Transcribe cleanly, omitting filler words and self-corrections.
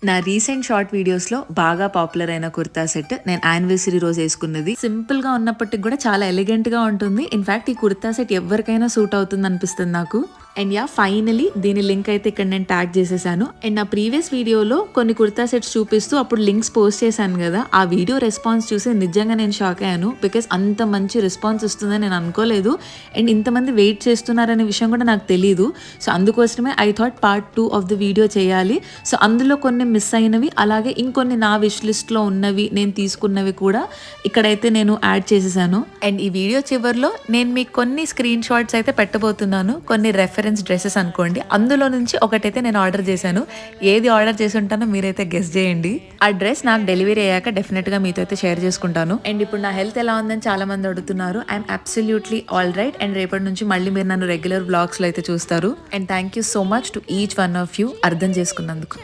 నా recent short videos లో బాగా పాపులర్ అయిన కుర్తా సెట్ నేను యానివర్సరీ రోజు వేసుకున్నది. సింపుల్ గా ఉన్నప్పటికీ కూడా చాలా ఎలిగెంట్ గా ఉంటుంది. ఇన్ఫాక్ట్ ఈ కుర్తా సెట్ ఎవరికైనా సూట్ అవుతుంది అనిపిస్తుంది నాకు. అండ్ యా, ఫైనలీ దీని లింక్ అయితే ఇక్కడ నేను ట్యాగ్ చేసేసాను. అండ్ నా ప్రీవియస్ వీడియోలో కొన్ని కుర్తా సెట్స్ చూపిస్తూ అప్పుడు లింక్స్ పోస్ట్ చేశాను కదా, ఆ వీడియో రెస్పాన్స్ చూసి నిజంగా నేను షాక్ అయ్యాను. బికాస్ అంత మంచి రెస్పాన్స్ వస్తుందని నేను అనుకోలేదు. అండ్ ఇంతమంది వెయిట్ చేస్తున్నారనే విషయం కూడా నాకు తెలియదు. సో అందుకోసమే I thought part 2 of the video చేయాలి. సో అందులో కొన్ని మిస్ అయినవి, అలాగే ఇంకొన్ని నా విష్ లిస్ట్లో ఉన్నవి, నేను తీసుకున్నవి కూడా ఇక్కడైతే నేను యాడ్ చేసేసాను. అండ్ ఈ వీడియో చివరిలో నేను మీకు కొన్ని స్క్రీన్ షాట్స్ అయితే పెట్టబోతున్నాను, కొన్ని రెఫరెన్స్ డ్రెస్సెస్ అనుకోండి. అందులో నుంచి ఒకటైతే నేను ఆర్డర్ చేశాను. ఏది ఆర్డర్ చేసి ఉంటానో మీరైతే గెస్ చేయండి. ఆ డ్రెస్ నాకు డెలివరీ అయ్యాక డెఫినెట్ గా మీతో అయితే షేర్ చేసుకుంటాను. అండ్ ఇప్పుడు నా హెల్త్ ఎలా ఉందని చాలా మంది అడుగుతున్నారు. I'm absolutely all right. And రేపటి నుంచి మళ్ళీ మీరు నన్ను రెగ్యులర్ వ్లాగ్స్ లో అయితే చూస్తారు. And thank you so much to each one of you అర్థం చేసుకున్నందుకు.